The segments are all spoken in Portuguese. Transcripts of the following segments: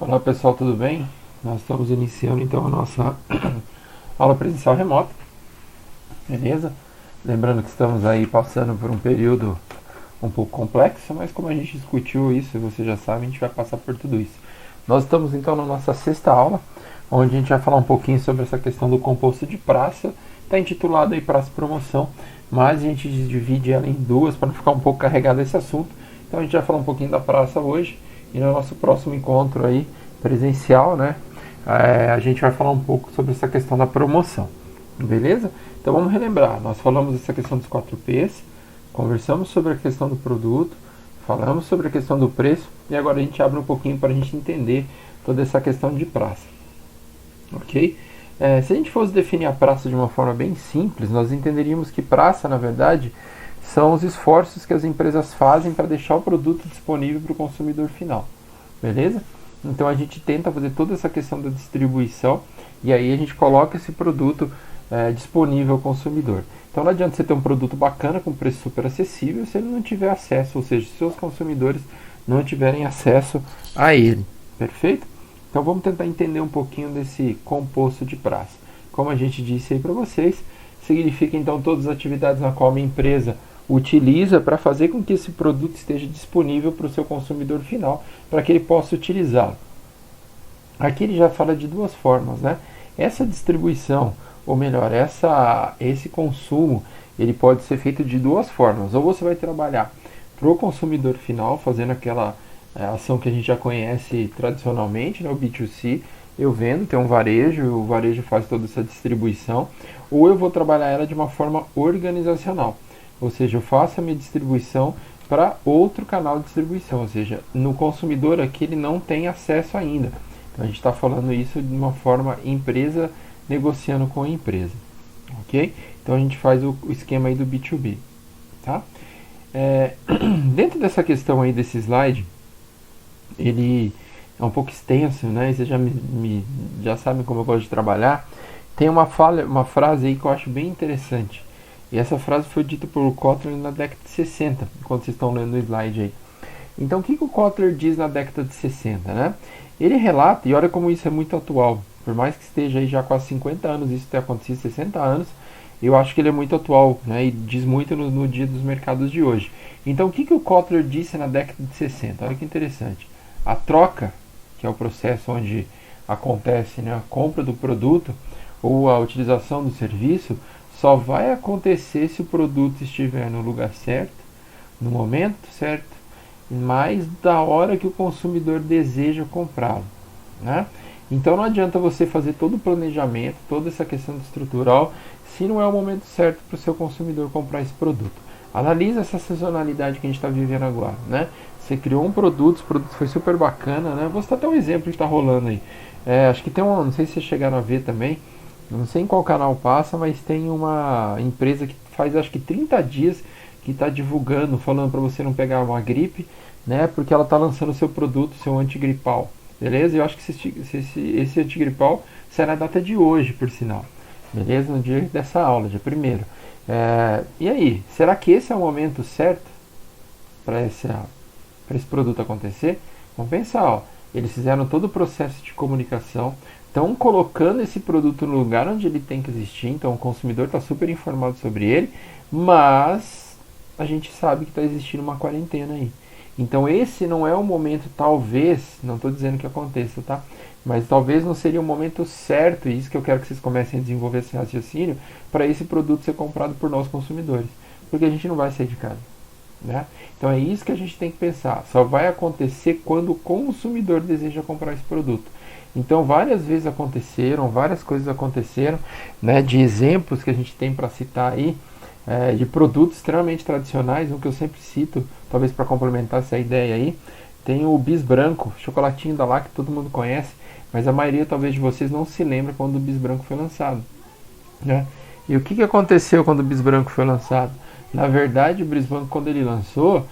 Olá pessoal, tudo bem? Nós estamos iniciando então a nossa aula presencial remota, beleza? Lembrando que estamos aí passando por um período um pouco complexo, mas como a gente discutiu isso e você já sabe, a gente vai passar por tudo isso. Nós estamos então na nossa sexta aula, onde a gente vai falar um pouquinho sobre essa questão do composto de praça. Está intitulado aí Praça Promoção, mas a gente divide ela em duas para não ficar um pouco carregado esse assunto. Então a gente vai falar um pouquinho da praça hoje e no nosso próximo encontro aí presencial, né? A gente vai falar um pouco sobre essa questão da promoção, beleza? Então vamos relembrar. Nós falamos dessa questão dos 4 P's, conversamos sobre a questão do produto, falamos sobre a questão do preço e agora a gente abre um pouquinho para a gente entender toda essa questão de praça, ok? Se a gente fosse definir a praça de uma forma bem simples, nós entenderíamos que praça, na verdade, são os esforços que as empresas fazem para deixar o produto disponível para o consumidor final, beleza? Então a gente tenta fazer toda essa questão da distribuição e aí a gente coloca esse produto disponível ao consumidor. Então não adianta você ter um produto bacana com preço super acessível se ele não tiver acesso, ou seja, se seus consumidores não tiverem acesso a ele, perfeito? Então vamos tentar entender um pouquinho desse composto de praça. Como a gente disse aí para vocês, significa então todas as atividades na qual uma empresa utiliza para fazer com que esse produto esteja disponível para o seu consumidor final, para que ele possa utilizá-lo. Aqui ele já fala de duas formas, né? Essa distribuição, ou melhor, esse consumo, ele pode ser feito de duas formas. Ou você vai trabalhar para o consumidor final, fazendo aquela ação que a gente já conhece tradicionalmente, né, o B2C, eu vendo, tem um varejo, o varejo faz toda essa distribuição, ou eu vou trabalhar ela de uma forma organizacional, ou seja, eu faço a minha distribuição para outro canal de distribuição, ou seja, no consumidor aqui ele não tem acesso ainda. Então a gente está falando isso de uma forma empresa negociando com a empresa, ok? Então a gente faz o esquema aí do B2B, tá? Dentro dessa questão aí desse slide, ele é um pouco extenso, né? Vocês já sabem como eu gosto de trabalhar. Tem uma frase aí que eu acho bem interessante. E essa frase foi dita por Kotler na década de 60, quando vocês estão lendo o slide aí. Então, o que o Kotler diz na década de 60, né? Ele relata, e olha como isso é muito atual, por mais que esteja aí já quase 50 anos, isso tenha acontecido 60 anos, eu acho que ele é muito atual, né? E diz muito no dia dos mercados de hoje. Então, o que o Kotler disse na década de 60? Olha que interessante. A troca, que é o processo onde acontece, né, a compra do produto ou a utilização do serviço, só vai acontecer se o produto estiver no lugar certo, no momento certo, mais da hora que o consumidor deseja comprá-lo, né? Então não adianta você fazer todo o planejamento, toda essa questão estrutural, se não é o momento certo para o seu consumidor comprar esse produto. Analisa essa sazonalidade que a gente está vivendo agora, né? Você criou um produto, esse produto foi super bacana, né? Vou citar até um exemplo que está rolando aí. Acho que tem não sei se vocês chegaram a ver também, não sei em qual canal passa, mas tem uma empresa que faz acho que 30 dias que está divulgando, falando para você não pegar uma gripe, né? Porque ela está lançando o seu produto, seu antigripal, beleza? Eu acho que esse antigripal será a data de hoje, por sinal, beleza? No dia dessa aula, dia 1º. E aí, será que esse é o momento certo para esse produto acontecer? Vamos pensar, ó, eles fizeram todo o processo de comunicação, estão colocando esse produto no lugar onde ele tem que existir, então o consumidor está super informado sobre ele, mas a gente sabe que está existindo uma quarentena aí. Então esse não é o momento, talvez, não estou dizendo que aconteça, tá? Mas talvez não seria o momento certo, e isso que eu quero que vocês comecem a desenvolver esse raciocínio, para esse produto ser comprado por nós consumidores. Porque a gente não vai sair de casa, né? Então é isso que a gente tem que pensar. Só vai acontecer quando o consumidor deseja comprar esse produto. Então várias vezes aconteceram, várias coisas aconteceram, né, de exemplos que a gente tem para citar aí, de produtos extremamente tradicionais. Um que eu sempre cito, talvez para complementar essa ideia aí, tem o Bis Branco, chocolatinho da lá que todo mundo conhece, mas a maioria talvez de vocês não se lembra quando o Bis Branco foi lançado, né? E o que aconteceu quando o Bis Branco foi lançado? Na verdade, o Bis Branco, quando ele lançou,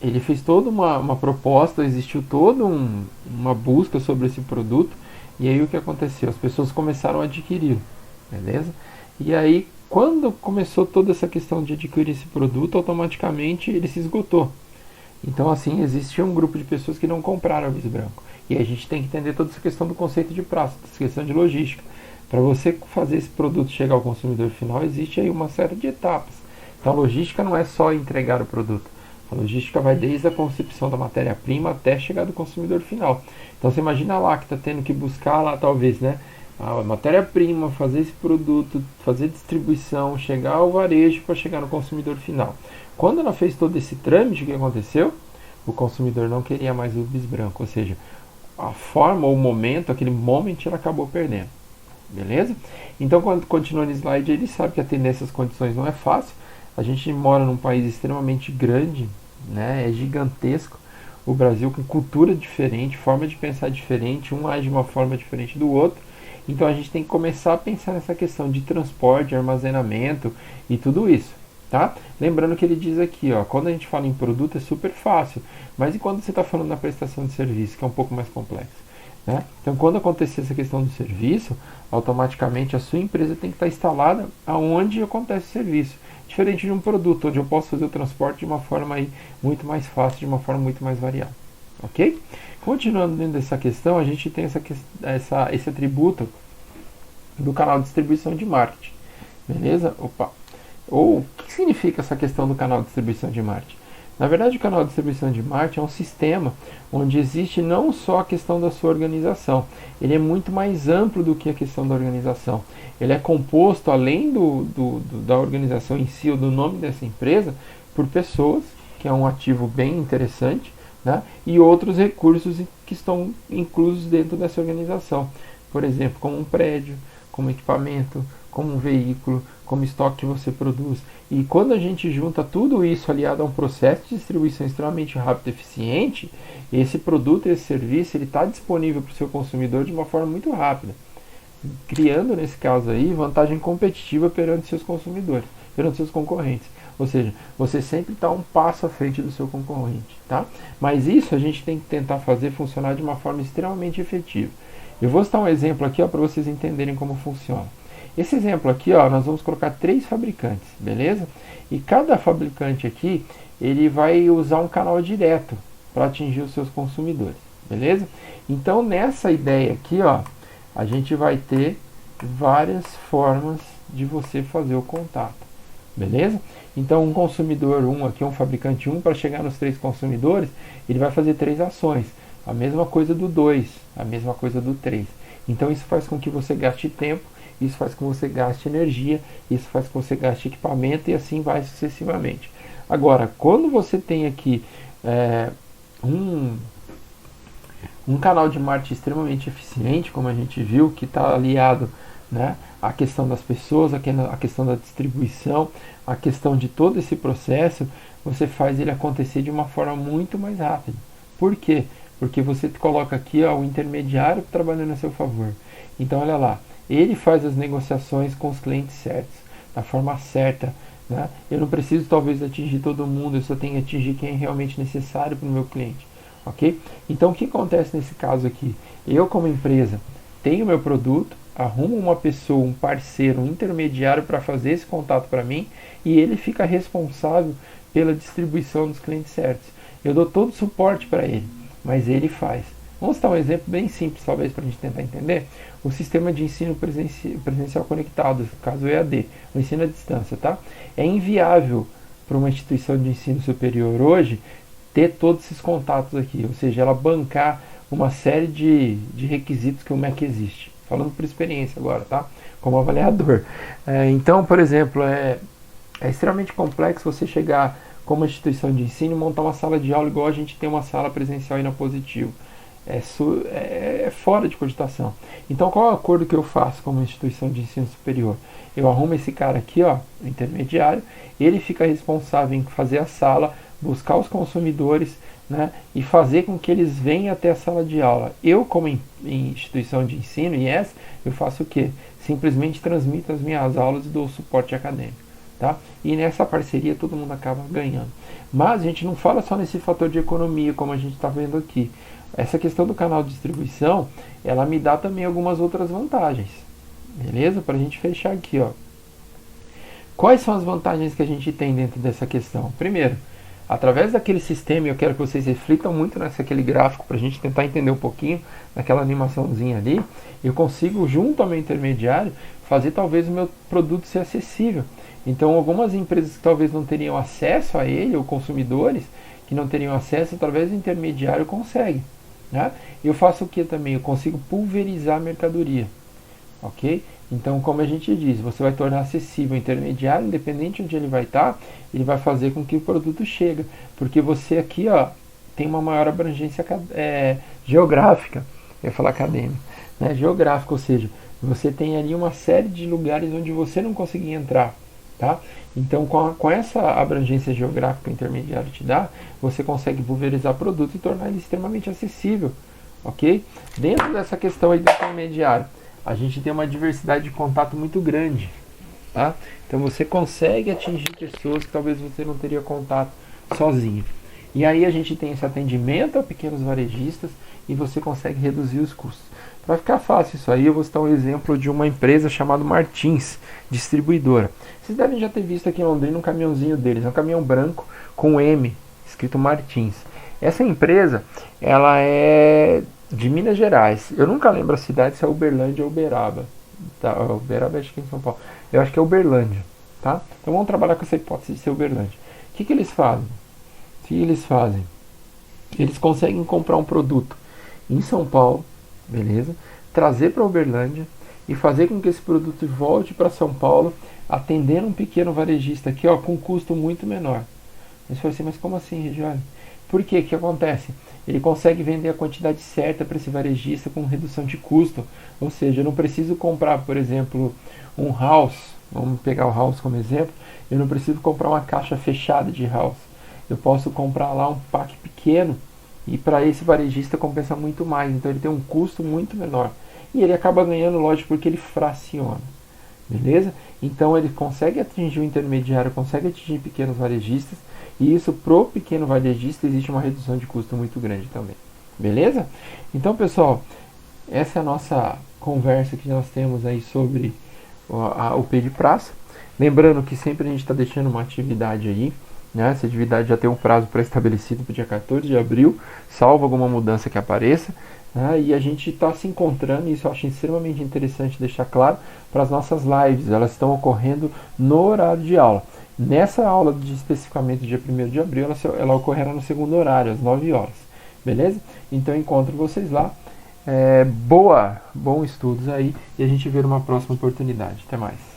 ele fez toda uma proposta, existiu toda uma busca sobre esse produto, e aí o que aconteceu? As pessoas começaram a adquiri-lo, beleza? E aí, quando começou toda essa questão de adquirir esse produto, automaticamente ele se esgotou. Então, assim, existe um grupo de pessoas que não compraram bis branco. E a gente tem que entender toda essa questão do conceito de prazo, essa questão de logística. Para você fazer esse produto chegar ao consumidor final, existe aí uma série de etapas. Então, a logística não é só entregar o produto. A logística vai desde a concepção da matéria-prima até chegar do consumidor final. Então, você imagina lá que está tendo que buscar lá, talvez, né, a matéria-prima, fazer esse produto, fazer distribuição, chegar ao varejo para chegar no consumidor final. Quando ela fez todo esse trâmite, o que aconteceu? O consumidor não queria mais o bis branco, ou seja, a forma ou o momento, aquele moment, ela acabou perdendo. Beleza? Então, quando continua no slide, ele sabe que atender essas condições não é fácil. A gente mora num país extremamente grande, né? É gigantesco. O Brasil com cultura diferente, forma de pensar diferente, um age de uma forma diferente do outro. Então a gente tem que começar a pensar nessa questão de transporte, armazenamento e tudo isso. Tá? Lembrando que ele diz aqui, ó, quando a gente fala em produto é super fácil, mas e quando você está falando na prestação de serviço, que é um pouco mais complexo? Né? Então, quando acontecer essa questão do serviço, automaticamente a sua empresa tem que estar instalada aonde acontece o serviço. Diferente de um produto, onde eu posso fazer o transporte de uma forma aí muito mais fácil, de uma forma muito mais variável. Ok? Continuando dentro dessa questão, a gente tem esse atributo do canal de distribuição de marketing. Beleza? Opa! Ou o que significa essa questão do canal de distribuição de marketing? Na verdade, o canal de distribuição de marketing é um sistema onde existe não só a questão da sua organização, ele é muito mais amplo do que a questão da organização. Ele é composto, além da organização em si, ou do nome dessa empresa, por pessoas, que é um ativo bem interessante, né? E outros recursos que estão inclusos dentro dessa organização. Por exemplo, como um prédio, como equipamento, como um veículo, como estoque que você produz. E quando a gente junta tudo isso aliado a um processo de distribuição extremamente rápido e eficiente, esse produto, esse serviço, ele está disponível para o seu consumidor de uma forma muito rápida, criando, nesse caso aí, vantagem competitiva perante seus consumidores, perante seus concorrentes. Ou seja, você sempre está um passo à frente do seu concorrente, tá? Mas isso a gente tem que tentar fazer funcionar de uma forma extremamente efetiva. Eu vou citar um exemplo aqui para vocês entenderem como funciona. Esse exemplo aqui, ó, nós vamos colocar 3 fabricantes, beleza? E cada fabricante aqui, ele vai usar um canal direto para atingir os seus consumidores, beleza? Então, nessa ideia aqui, ó, a gente vai ter várias formas de você fazer o contato, beleza? Então, um consumidor 1 aqui, um fabricante 1, para chegar nos 3 consumidores, ele vai fazer 3 ações. A mesma coisa do 2, a mesma coisa do 3. Então, isso faz com que você gaste tempo, isso faz com que você gaste energia, isso faz com que você gaste equipamento e assim vai sucessivamente. Agora, quando você tem aqui um canal de marketing extremamente eficiente, como a gente viu, que está aliado, né, à questão das pessoas, à questão da distribuição, à questão de todo esse processo, você faz ele acontecer de uma forma muito mais rápida. Por quê? Porque você coloca aqui, ó, o intermediário trabalhando a seu favor. Então, olha lá, ele faz as negociações com os clientes certos, da forma certa, né? Eu não preciso talvez atingir todo mundo, eu só tenho que atingir quem é realmente necessário para o meu cliente, ok? Então, o que acontece nesse caso aqui? Eu, como empresa, tenho meu produto, arrumo uma pessoa, um parceiro, um intermediário para fazer esse contato para mim e ele fica responsável pela distribuição dos clientes certos. Eu dou todo o suporte para ele, mas ele faz. Vamos dar um exemplo bem simples, talvez, para a gente tentar entender. O sistema de ensino presencial conectado, no caso o EAD, o ensino à distância, tá? É inviável para uma instituição de ensino superior hoje ter todos esses contatos aqui, ou seja, ela bancar uma série de requisitos que o MEC existe. Falando por experiência agora, tá? Como avaliador. Então, por exemplo, é extremamente complexo você chegar como instituição de ensino e montar uma sala de aula igual a gente tem uma sala presencial aí na Positivo. É fora de cogitação. Então, qual é o acordo que eu faço como instituição de ensino superior? Eu arrumo esse cara aqui, ó, o intermediário, ele fica responsável em fazer a sala, buscar os consumidores, né, e fazer com que eles venham até a sala de aula. Eu, como instituição de ensino, IES, eu faço o quê? Simplesmente transmito as minhas aulas e dou suporte acadêmico. Tá? E nessa parceria todo mundo acaba ganhando. Mas a gente não fala só nesse fator de economia, como a gente está vendo aqui. Essa questão do canal de distribuição, ela me dá também algumas outras vantagens. Beleza? Para a gente fechar aqui, ó. Quais são as vantagens que a gente tem dentro dessa questão? Primeiro, Através daquele sistema, eu quero que vocês reflitam muito naquele gráfico para a gente tentar entender um pouquinho naquela animaçãozinha ali. Eu consigo, junto ao meu intermediário, fazer talvez o meu produto ser acessível. Então, algumas empresas que talvez não teriam acesso a ele, ou consumidores que não teriam acesso, através do intermediário conseguem. Né? Eu faço o que também? Eu consigo pulverizar a mercadoria. Ok? Então, como a gente diz, você vai tornar acessível o intermediário, independente de onde ele vai estar, ele vai fazer com que o produto chegue. Porque você aqui tem uma maior abrangência geográfica, eu ia falar acadêmica, né? Geográfica, ou seja, você tem ali uma série de lugares onde você não conseguia entrar. Tá? Então, com essa abrangência geográfica que o intermediário te dá, você consegue pulverizar o produto e tornar ele extremamente acessível. Ok? Dentro dessa questão aí do intermediário, a gente tem uma diversidade de contato muito grande. Tá? Então você consegue atingir pessoas que talvez você não teria contato sozinho. E aí a gente tem esse atendimento a pequenos varejistas e você consegue reduzir os custos. Para ficar fácil isso aí, eu vou citar um exemplo de uma empresa chamada Martins, distribuidora. Vocês devem já ter visto aqui em Londrina um caminhãozinho deles, é um caminhão branco com M, escrito Martins. Essa empresa, ela é de Minas Gerais. Eu nunca lembro a cidade, se é Uberlândia ou Uberaba. Tá, Uberaba acho que é em São Paulo. Eu acho que é Uberlândia, tá? Então vamos trabalhar com essa hipótese de ser Uberlândia. O que eles fazem? O que eles fazem? Eles conseguem comprar um produto em São Paulo, beleza? Trazer para Uberlândia e fazer com que esse produto volte para São Paulo, atendendo um pequeno varejista aqui, ó, com custo muito menor. Mas foi assim, mas como assim, Regiane? Por quê? O que acontece? Ele consegue vender a quantidade certa para esse varejista com redução de custo. Ou seja, eu não preciso comprar, por exemplo, um house. Vamos pegar o house como exemplo. Eu não preciso comprar uma caixa fechada de house. Eu posso comprar lá um pack pequeno e para esse varejista compensa muito mais. Então ele tem um custo muito menor. E ele acaba ganhando, lógico, porque ele fraciona. Beleza? Então ele consegue atingir o intermediário, consegue atingir pequenos varejistas. E isso pro pequeno varejista existe uma redução de custo muito grande também. Beleza? Então, pessoal, essa é a nossa conversa que nós temos aí sobre o P de praça. Lembrando que sempre a gente está deixando uma atividade aí, né? Essa atividade já tem um prazo pré-estabelecido para o dia 14 de abril, salvo alguma mudança que apareça. Né? E a gente está se encontrando, e isso eu acho extremamente interessante deixar claro, para as nossas lives. Elas estão ocorrendo no horário de aula. Nessa aula de especificamente dia 1º de abril, ela ocorrerá no segundo horário, às 9 horas. Beleza? Então eu encontro vocês lá. Bons estudos aí e a gente vê numa próxima oportunidade. Até mais.